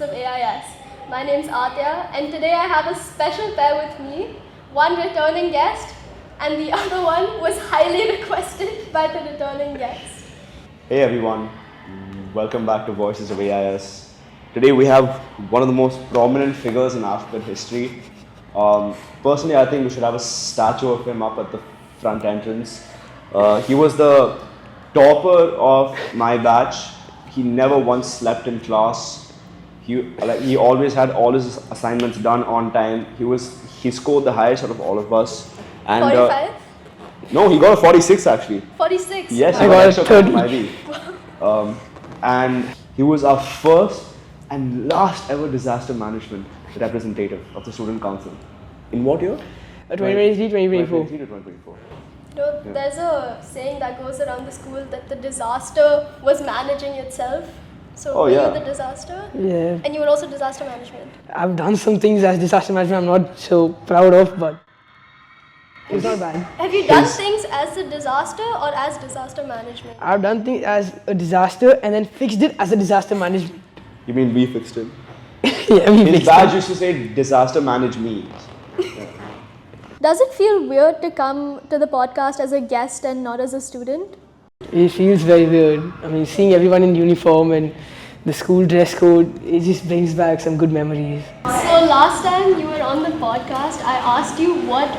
Voices of AIS. My name's Atya, and today I have a special pair with me, one returning guest, and the other one was highly requested by the returning guest. Hey everyone, welcome back to Voices of AIS. Today we have one of the most prominent figures in African history. Personally, I think we should have a statue of him up at the front entrance. He was the topper of my batch. He never once slept in class. He always had all his assignments done on time. He scored the highest out of all of us. And 45? No, he got a 46 actually. 46? Yes, Wow. he got extra from IB. And he was our first and last ever disaster management representative of the student council. In what year? 2023, 2024. 2023 to 2024. No, there's a saying that goes around the school that the disaster was managing itself. So were you the disaster? Yeah. And you were also disaster management. I've done some things as disaster management I'm not so proud of, but it's not bad. Have you done things as a disaster or as disaster management? I've done things as a disaster and then fixed it as a disaster management. You mean we fixed it? Yeah, we His fixed badge it. used to say disaster manage me. Does it feel weird to come to the podcast as a guest and not as a student? It feels very weird. I mean, seeing everyone in uniform and the school dress code, it just brings back some good memories. So last time you were on the podcast, I asked you what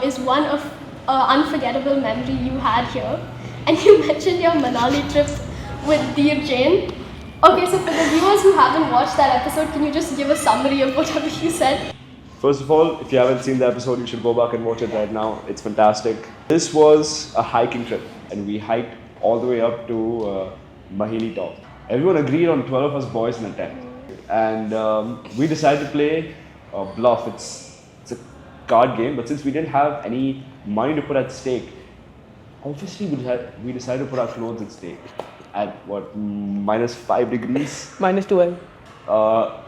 is one of unforgettable memory you had here, and you mentioned your Manali trip with Dheer Jain. Okay, so for the viewers who haven't watched that episode, can you just give a summary of whatever you said? First of all, if you haven't seen the episode, you should go back and watch it right now. It's fantastic. This was a hiking trip, and we hiked all the way up to Mahili top. Everyone agreed on 12 of us boys in a tent. And we decided to play bluff. It's a card game, but since we didn't have any money to put at stake, obviously we decided to put our clothes at stake at what, -5 degrees? -12.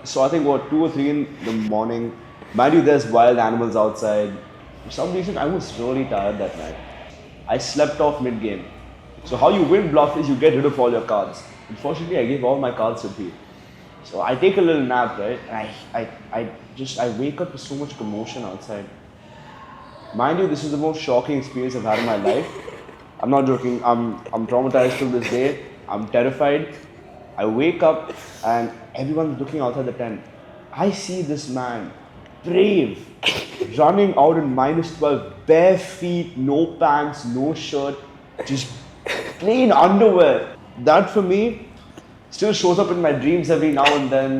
So I think 2 or 3 in the morning. Mind you, there's wild animals outside. For some reason, I was really tired that night. I slept off mid-game. So how you win bluff is you get rid of all your cards. Unfortunately, I gave all my cards to Pete. So I take a little nap, right? And I wake up to so much commotion outside. Mind you, this is the most shocking experience I've had in my life. I'm not joking. I'm traumatized till this day. I'm terrified. I wake up and everyone's looking outside the tent. I see this man, brave, running out in -12, bare feet, no pants, no shirt, just plain underwear. That for me still shows up in my dreams every now and then,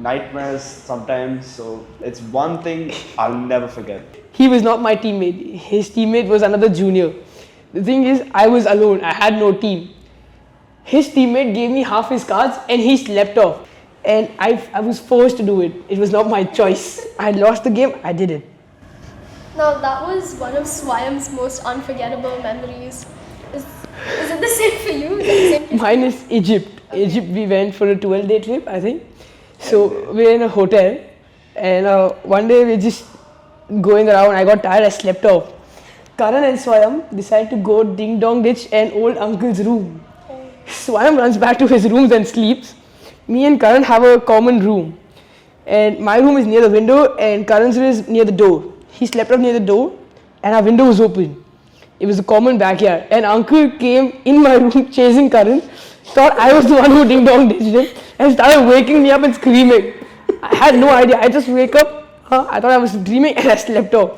nightmares sometimes. So it's one thing I'll never forget. He was not my teammate. His teammate was another junior. The thing is, I was alone. I had no team. His teammate gave me half his cards and he slept off. And I was forced to do it. It was not my choice. I had lost the game, I did it. Now that was one of Swayam's most unforgettable memories. Is it the same for you? Is it the same for Mine is Egypt. Egypt, we went for a 12-day trip, I think. So we're in a hotel and one day we're just going around. I got tired, I slept off. Karan and Swayam decided to go ding-dong ditch an old uncle's room. Swayam runs back to his rooms and sleeps. Me and Karan have a common room. And my room is near the window and Karan's room is near the door. He slept up near the door and our window was open. It was a common backyard. And uncle came in my room chasing Karan, thought I was the one who ding-dong ditched him and started waking me up and screaming. I had no idea. I just wake up, I thought I was dreaming and I slept off.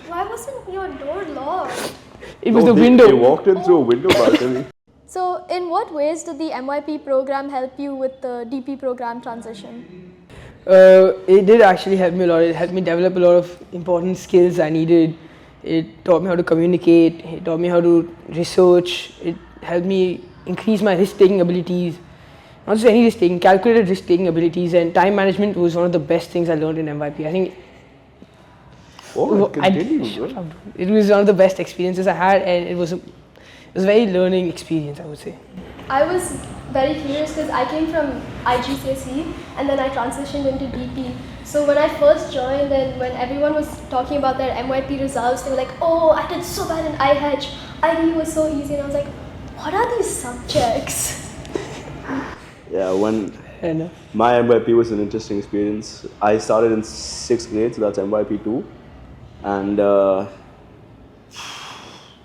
Why wasn't your door locked? It was the window. They walked in through a window balcony. So in what ways did the MYP program help you with the DP program transition? It did actually help me a lot. It helped me develop a lot of important skills I needed. It taught me how to communicate. It taught me how to research. It helped me increase my risk-taking abilities. Not just any risk-taking, calculated risk-taking abilities. And time management was one of the best things I learned in MYP. I think it was one of the best experiences I had, and it was a very learning experience, I would say. I was very curious because I came from IGCSE and then I transitioned into DP. So when I first joined and when everyone was talking about their MYP results, they were like, oh, I did so bad in IH. IB was so easy. And I was like, what are these subjects? Yeah, when And My MYP was an interesting experience. I started in 6th grade, so that's MYP 2. And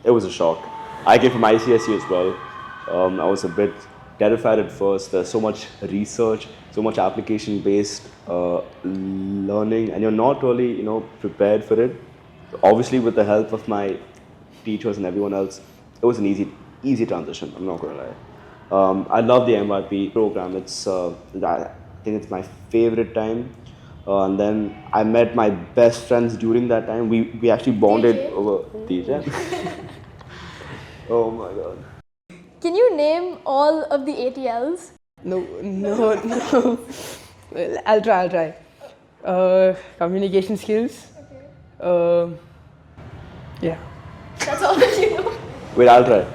it was a shock. I came from ICSE as well. I was a bit terrified at first. There's so much research, so much application-based learning, and you're not really, prepared for it. Obviously, with the help of my teachers and everyone else, it was an easy transition. I'm not gonna lie. I love the MYP program. I think it's my favorite time. And then I met my best friends during that time. We actually bonded Dheer Jain? over Dheer Jain. Oh my god. Can you name all of the ATLs? no. Well, I'll try. Communication skills. Yeah. That's all that you know. Wait, I'll try.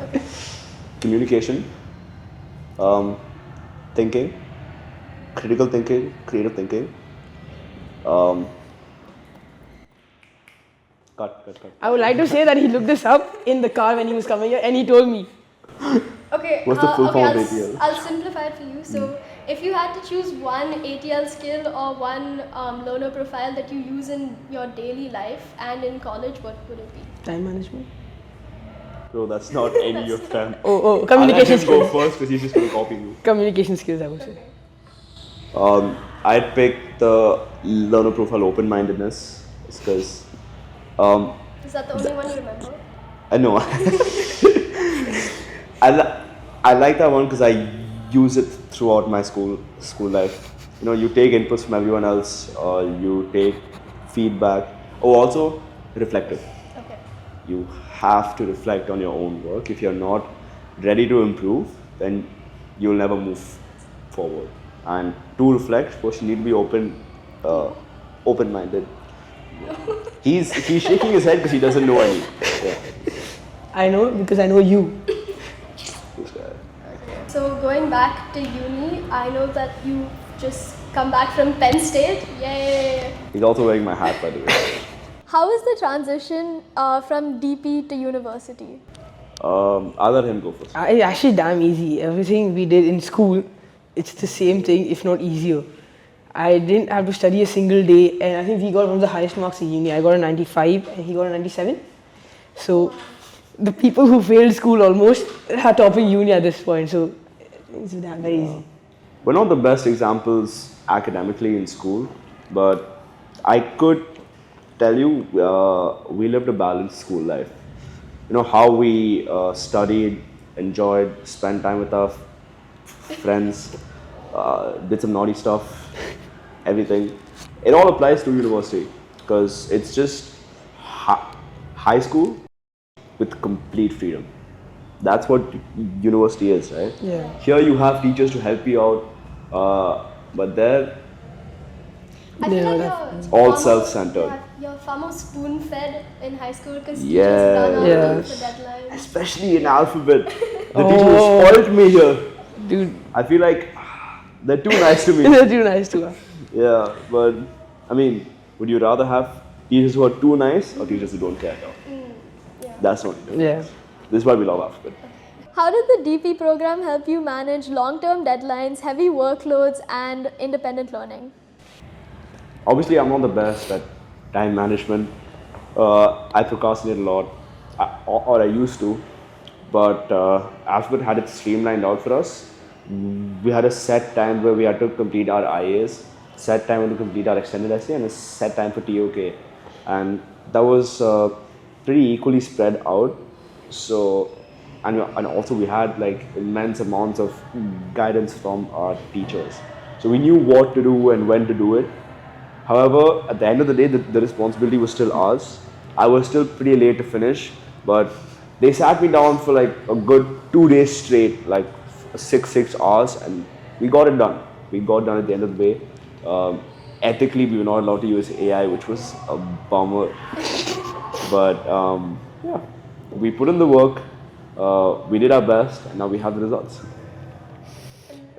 Communication, thinking, critical thinking, creative thinking. Cut. I would like to say that he looked this up in the car when he was coming here and he told me. Okay. What's the full form of I'll, ATL? I'll simplify it for you. So, if you had to choose one ATL skill or one learner profile that you use in your daily life and in college, what would it be? Time management. No, that's not any of them. Oh, communication I'll let him go skills. first because he's just going to copy me. Communication skills, I would say. I'd pick the learner profile open-mindedness because Is that the only one you remember? I know. I like that one because I use it throughout my school life. You take inputs from everyone else, you take feedback. Oh, also reflective. Okay. You have to reflect on your own work. If you're not ready to improve, then you'll never move forward. And to reflect, first you need to be open-minded. He's shaking his head because he doesn't know any. Yeah. I know because I know you. This guy. So going back to uni, I know that you just come back from Penn State. Yay! He's also wearing my hat, by the way. How is the transition from DP to university? I'll let him go first. It's actually damn easy. Everything we did in school, it's the same thing, if not easier. I didn't have to study a single day, and I think we got one of the highest marks in uni. I got a 95 and he got a 97. So the people who failed school almost are topping uni at this point. So it's damn very easy. We're not the best examples academically in school, but I could tell you we lived a balanced school life. How we studied, enjoyed, spent time with our friends, did some naughty stuff, everything. It all applies to university because it's just high school with complete freedom. That's what university is, right? Yeah. Here you have teachers to help you out, but there I feel Yeah, like that's- you're all far more- self-centered. yeah, You're far more spoon-fed in high school because Yeah. teachers run out Yes. the deadlines. especially in alphabet. The teacher who spoiled me here. Dude, I feel like they're too nice to me. they're too nice to us. Yeah, but I mean, would you rather have teachers who are too nice or teachers who don't care at all? Yeah. That's not it. Yeah. This is why we love alphabet. How did the DP program help you manage long-term deadlines, heavy workloads, and independent learning? Obviously, I'm not the best at time management. I procrastinate a lot, or I used to. But alphabet had it streamlined out for us. We had a set time where we had to complete our IAs, set time to complete our extended essay, and a set time for TOK. And that was pretty equally spread out. So, and also we had like immense amounts of guidance from our teachers. So we knew what to do and when to do it. However, at the end of the day, the responsibility was still ours. I was still pretty late to finish, but they sat me down for like a good 2 days straight, like 6 hours, and we got it done. We got done at the end of the day. Ethically, we were not allowed to use AI, which was a bummer. But yeah, we put in the work, we did our best, and now we have the results.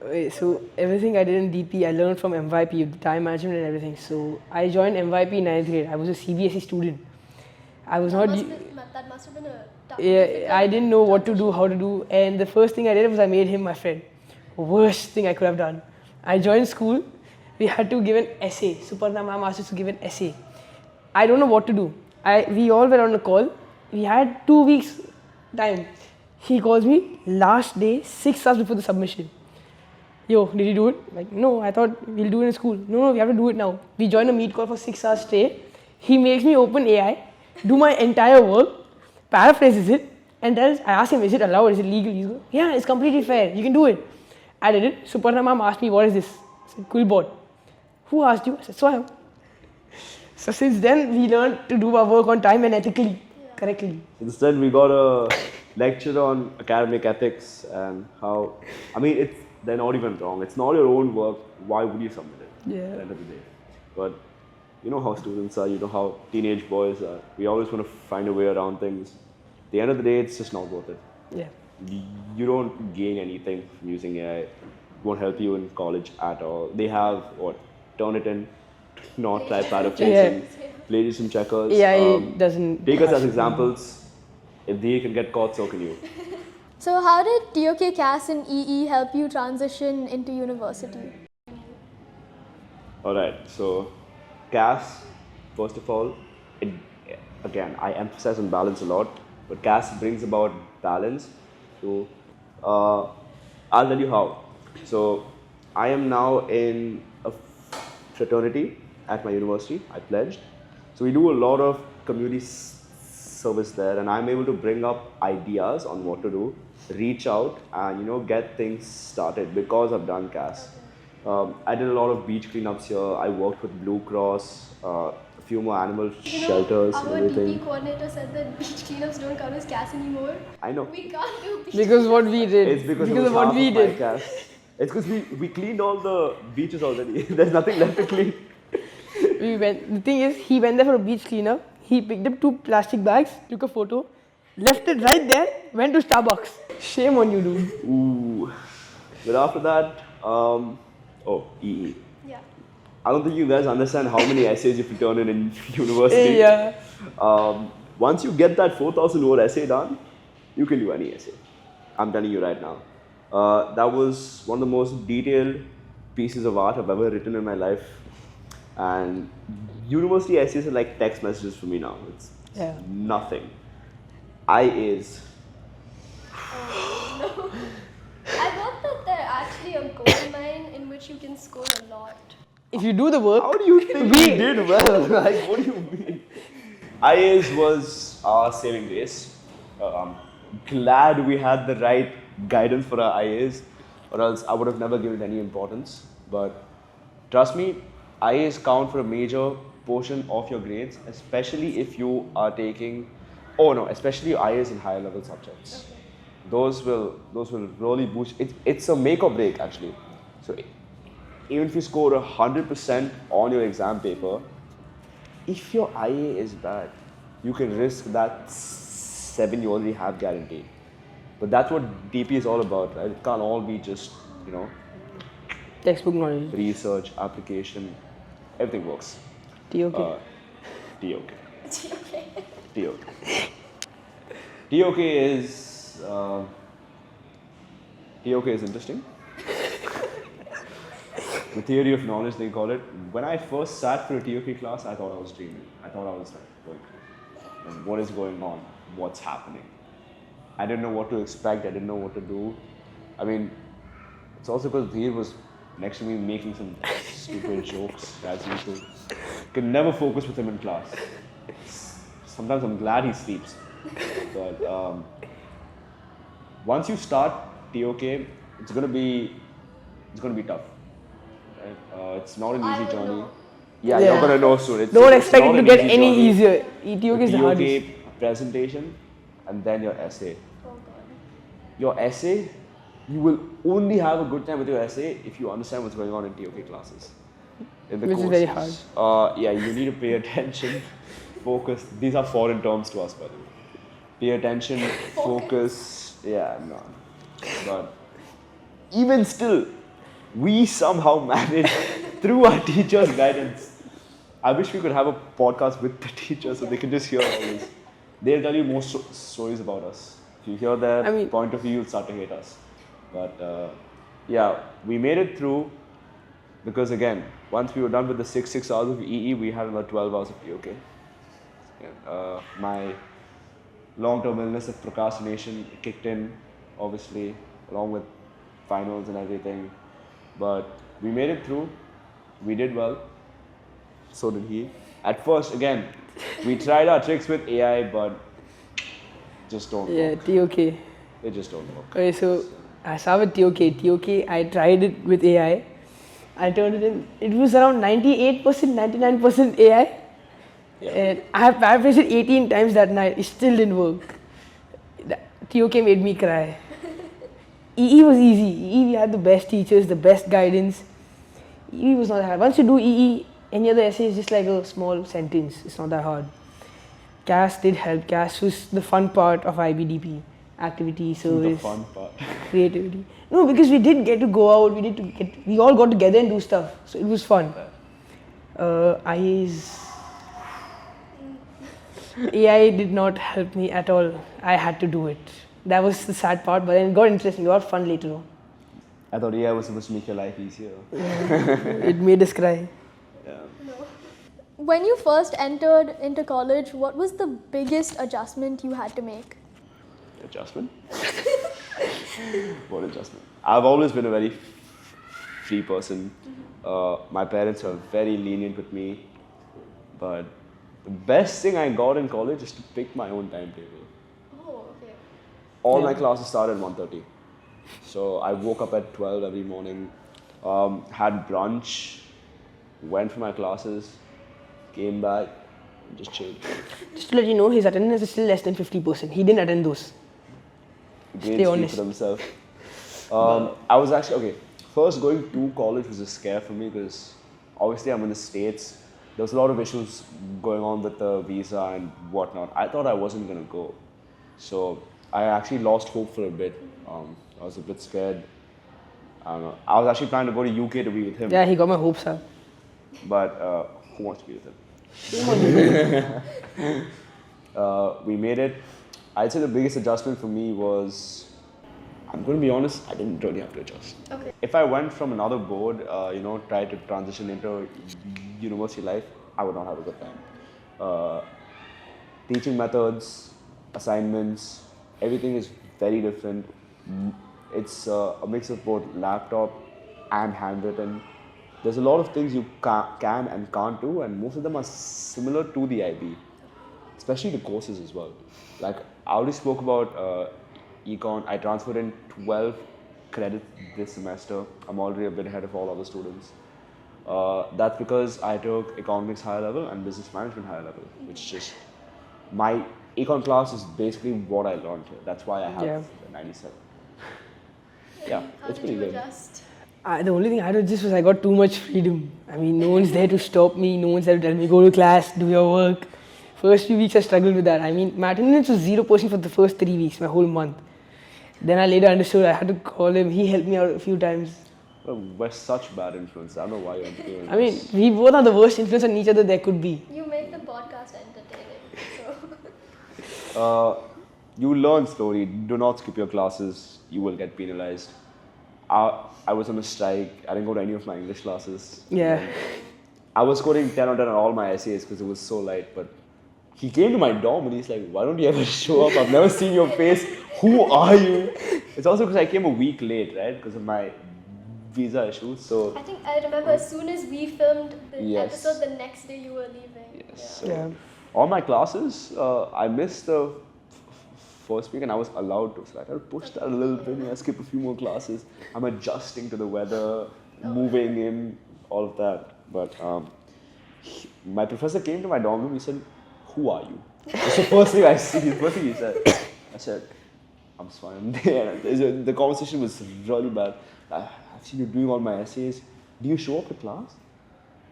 Wait, so everything I did in DP, I learned from MYP, time management and everything. So I joined MYP in 9th grade. I was a CBSE student. I was not. That must have been a tough. Yeah, I didn't know what to do, how to do, and the first thing I did was I made him my friend. Worst thing I could have done. I joined school. We had to give an essay. Suparna ma'am asked us to give an essay. I don't know what to do. We all were on a call. We had 2 weeks time. He calls me last day, 6 hours before the submission. Yo, did you do it? Like, no, I thought we'll do it in school. No, we have to do it now. We joined a meet call for 6 hours straight. He makes me open AI, do my entire work, paraphrases it, and I asked him, is it allowed? Is it legal? He goes, yeah, it's completely fair. You can do it. I did it. Suparna ma'am asked me, what is this? I said, Quillbot. Who asked you? I said, Swayam. So since then, we learned to do our work on time and ethically, correctly. Instead, we got a lecture on academic ethics and how, they're not even wrong. It's not your own work. Why would you submit it at the end of the day? But you know how students are, you know how teenage boys are. We always want to find a way around things. At the end of the day, it's just not worth it. Yeah. You don't gain anything from using AI. It won't help you in college at all. They have Turnitin, not type paraphrasing, plagiarism checkers. AI doesn't. Take us as examples. If they can get caught, so can you. So how did TOK, CAS and EE help you transition into university? Alright, so CAS, first of all, again, I emphasize on balance a lot, but CAS brings about balance. So I'll tell you how. So I am now in a fraternity at my university. I pledged. So we do a lot of community service there, and I'm able to bring up ideas on what to do, reach out, and get things started because I've done CAS. I did a lot of beach cleanups here. I worked with Blue Cross, a few more animal shelters and everything. Our DP coordinator said that beach cleanups don't count as CAS anymore. I know. We can't do beach Because what we did. It's because of what we did. CAS. It's because we cleaned all the beaches already. There's nothing left to clean. The thing is, he went there for a beach cleanup. He picked up 2 plastic bags, took a photo, left it right there, went to Starbucks. Shame on you, dude. Ooh. But after that, EE. Yeah. I don't think you guys understand how many essays you have to turn in university. Yeah. Once you get that 4,000 word essay done, you can do any essay. I'm telling you right now. That was one of the most detailed pieces of art I've ever written in my life. And university essays are like text messages for me now. It's nothing. IAs. Oh, no. I thought that they're actually a gold mine in which you can score a lot. If you do the work, How do you think we did well? Like, what do you mean? IAs was our saving grace. I'm glad we had the right guidance for our IAs, or else I would have never given it any importance. But trust me, IAs count for a major portion of your grades, especially if you are taking, especially IAs in higher level subjects. Okay. Those will really boost. It's a make or break actually. So even if you score 100% on your exam paper, if your IA is bad, you can risk that 7 you already have guaranteed. But that's what DP is all about, right? It can't all be just, textbook knowledge. research, application, everything works. TOK. TOK. Okay. TOK. TOK is interesting. The theory of knowledge, they call it. When I first sat for a TOK class, I thought I was dreaming. I thought I was like, what is going on? What's happening? I didn't know what to expect. I didn't know what to do. It's also because Dheer was next to me making some stupid jokes as usual. Could never focus with him in class. Sometimes I'm glad he sleeps. But once you start TOK, it's gonna be tough. Right? It's not an easy journey. Know. Yeah, you're gonna know soon. Don't expect it to get any easier. TOK is the hardest. Presentation, and then your essay. Oh god. Your essay, you will only have a good time with your essay if you understand what's going on in TOK classes. In the Which courses. is very hard. You need to pay attention, focus. These are foreign terms to us, by the way. Pay attention, focus. Yeah, no. But even still, we somehow manage through our teachers' guidance. I wish we could have a podcast with the teachers so they can just hear all this. They'll tell you more stories about us. If you hear their point of view, you'll start to hate us. But we made it through. Because again, once we were done with the 6 hours of EE, we had another 12 hours of POK. My long-term illness of procrastination kicked in, obviously, along with finals and everything. But we made it through. We did well. So did he. At first, again, we tried our tricks with AI, but just don't Yeah, work. TOK. They just don't work. Okay, so I saw with TOK. TOK, I tried it with AI. I turned it in. It was around 98%, 99% AI. And I have paraphrased it 18 times that night. It still didn't work. TOK made me cry. EE was easy. EE, we had the best teachers, the best guidance. EE was not that hard. Once you do EE, any other essay is just like a small sentence. It's not that hard. CAS did help. CAS was the fun part of IBDP. Activity, service, The fun part. creativity. No, because we did get to go out. We all got together and do stuff. So it was fun. AI did not help me at all. I had to do it. That was the sad part, but then it got interesting. It got fun later on. I thought AI was supposed to make your life easier. It made us cry. Yeah. When you first entered into college, what was the biggest adjustment you had to make? Adjustment? What adjustment? I've always been a very free person. My parents are very lenient with me. But the best thing I got in college is to pick my own timetable. Oh, okay. All my classes started at 1:30. So I woke up at 12 every morning, had brunch, went for my classes, came back, and just chilled. Just to let you know, his attendance is still less than 50%. He didn't attend those. Grades Stay speak honest. for themselves. I was actually, okay, first going to college was a scare for me because obviously I'm in the States. There was a lot of issues going on with the visa and whatnot. I thought I wasn't going to go. So I actually lost hope for a bit. I was a bit scared. I don't know. I was actually planning to go to UK to be with him. Yeah, he got my hopes up. But who wants to be with him? We made it. I'd say the biggest adjustment for me was, I'm going to be honest, I didn't really have to adjust. Okay. If I went from another board, try to transition into university life, I would not have a good time. Teaching methods, assignments, everything is very different. It's a mix of both laptop and handwritten. There's a lot of things you can and can't do, and most of them are similar to the IB, especially the courses as well. Like I already spoke about econ. I transferred in 12 credits this semester. I'm already a bit ahead of all other students. That's because I took economics higher level and business management higher level, which just my econ class is basically what I learned here. That's why I have the 97. Yeah, it's pretty good. Adjust? The only thing I had to adjust was I got too much freedom. I mean, no one's there to stop me. No one's there to tell me, go to class, do your work. First few weeks I struggled with that. I mean, my attendance was 0% for the first 3 weeks, my whole month. Then I later understood I had to call him. He helped me out a few times. Well, we're such bad influence. I don't know why you're doing I mean, we both are the worst influence on each other there could be. You make the podcast entertaining. So. You learn slowly. Do not skip your classes. You will get penalized. I was on a strike. I didn't go to any of my English classes. Yeah. I was scoring 10 out of 10 on all my essays because it was so light. But he came to my dorm and he's like, why don't you ever show up? I've never seen your face. Who are you? It's also because I came a week late, right? Because of my visa issues. So I think I remember as soon as we filmed the Yes. episode, the next day you were leaving. yes. Yeah. So all my classes, I missed the first week and I was allowed to. So I had to push that a little bit. I skipped a few more classes. I'm adjusting to the weather, moving in, all of that. But my professor came to my dorm room. He said, "Who are you?" That's the first thing I see. The first thing he said. I said, "I'm Swayam Dey." The conversation was really bad. I've seen you doing all my essays. Do you show up to class?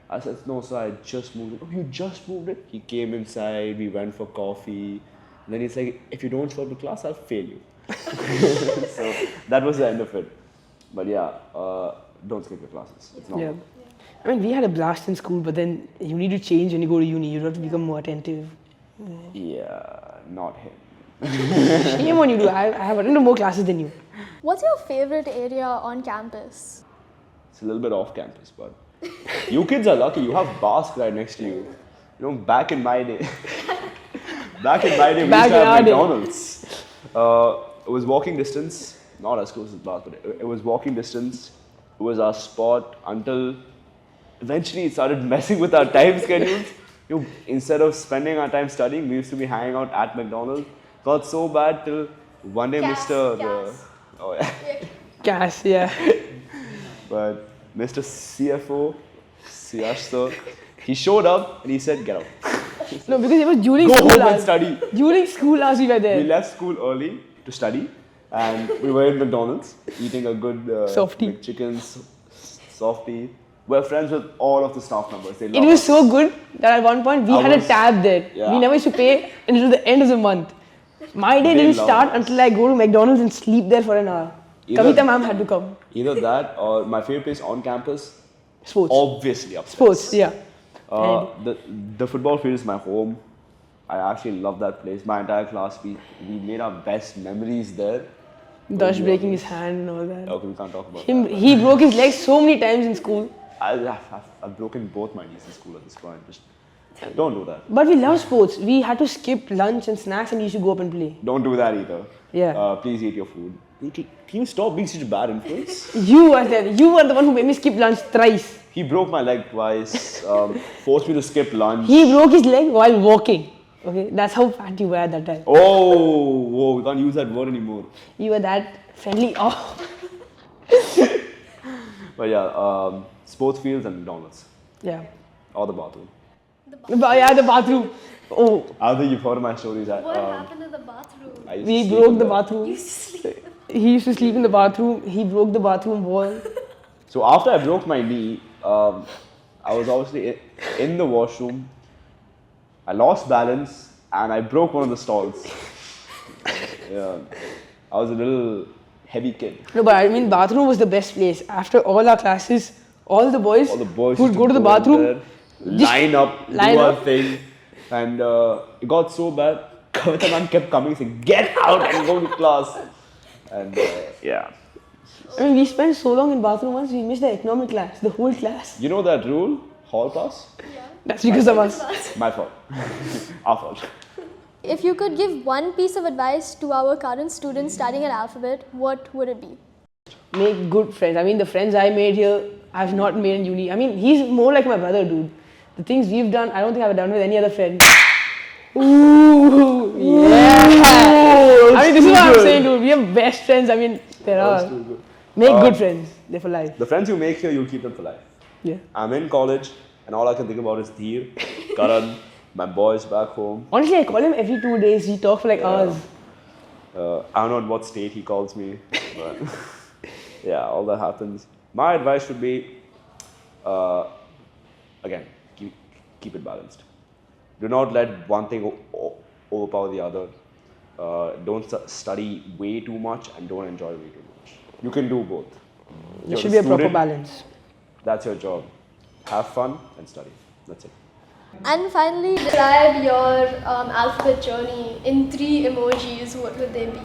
I said, "No, sir. I just moved it." "Oh, you just moved it?" He came inside. We went for coffee. And then he's like, "If you don't show up to class, I'll fail you." So that was the end of it. But yeah, don't skip your classes. It's not. Yeah. I mean, we had a blast in school, but then you need to change when you go to uni. You have to become more attentive. Yeah, not him. Shame on you, dude. I have attended more classes than you. What's your favorite area on campus? It's a little bit off campus, but you kids are lucky. You have Basque right next to you. You know, back in my day, we used to have McDonald's. It was walking distance, not as close as Basque, but it was walking distance. It was our spot until eventually it started messing with our time schedules. You know, instead of spending our time studying, we used to be hanging out at McDonald's. Got so bad till one day Cash, yeah. But Mr. CFO, Siyash sir, he showed up and he said, get out. No, because it was during Go school home hours. and study. During school hours we were there. We left school early to study and we were in McDonald's eating a good Softie. McChicken, softie. We're friends with all of the staff members. They It love was us. so good that at one point we had a tab there. Yeah. We never used to pay until the end of the month. My day They didn't love start us. until I go to McDonald's and sleep there for an hour. Either- Kavita ma'am had to come. Either that or my favorite place on campus, Sports. obviously upstairs. Sports, yeah. The football field is my home. I actually love that place. My entire class, we made our best memories there. Dash breaking his hand and all that. Okay, we can't talk about He broke his leg so many times in school. that. I've broken both my knees in school at this point. Just don't do that. But we love sports. We had to skip lunch and snacks and used to go up and play. Don't do that either. Yeah. Please eat your food. Can you stop being such a bad influence? You were there. You were the one who made me skip lunch thrice. He broke my leg twice, forced me to skip lunch. He broke his leg while walking. Okay, that's how fat you were at that time. Oh, we can't use that word anymore. You were that friendly. Oh. But yeah, sports fields and McDonald's. Yeah. Or the bathroom. Yeah, the bathroom. Oh, I think you've heard of my stories. What happened in the bathroom? I used to we sleep broke in the bathroom. You used to sleep. He used to sleep in the bathroom. He broke the bathroom wall. So after I broke my knee, I was obviously in the washroom. I lost balance and I broke one of the stalls. Yeah, I was a little heavy kid. No, but I mean, bathroom was the best place. After all our classes, all the boys Would would go to the in bathroom. there, just line up, line do our up. thing, and it got so bad. Kavita man kept coming saying, "Get out and go to class." And yeah, I mean, we spent so long in bathroom once, we missed the economic class, the whole class. you know that rule, hall pass. That's because of us. My fault, our fault. If you could give one piece of advice to our current students studying at Alphabet, what would it be? Make good friends. I mean, the friends I made here, I've not made in uni. I mean, he's more like my brother, dude. The things we've done, I don't think I've done with any other friend. Ooh, yeah. I mean, this is what I'm saying, dude. We have best friends. I mean, there are. Too good. Make good friends. They're for life. The friends you make here, you'll keep them for life. Yeah. I'm in college, and all I can think about is Dheer, Karan, my boys back home. Honestly, I call him every 2 days. We talk for like hours. I don't know at what state he calls me, but yeah, all that happens. My advice would be, again, keep it balanced. Do not let one thing overpower the other. Don't study way too much and don't enjoy way too much. You can do both. There should be a proper balance. That's your job. Have fun and study. That's it. And finally, describe your Alphabet journey in 3 emojis. What would they be?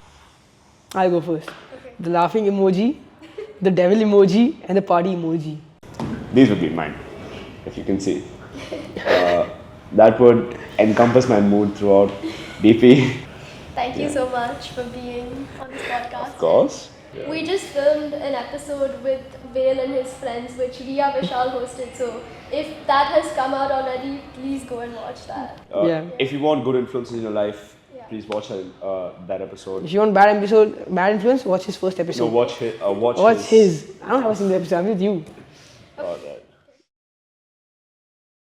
I'll go first. Okay. The laughing emoji, the devil emoji, and the party emoji. These would be mine, if you can see. That would encompass my mood throughout DP. Thank you so much for being on this podcast. Of course. We just filmed an episode with Vale and his friends, which Riya Vishal hosted. So if that has come out already, please go and watch that. Yeah. If you want good influences in your life, Yeah. please watch that episode. If you want bad influence, watch his first episode. No, watch Watch his. I don't have a single episode. I'm with you.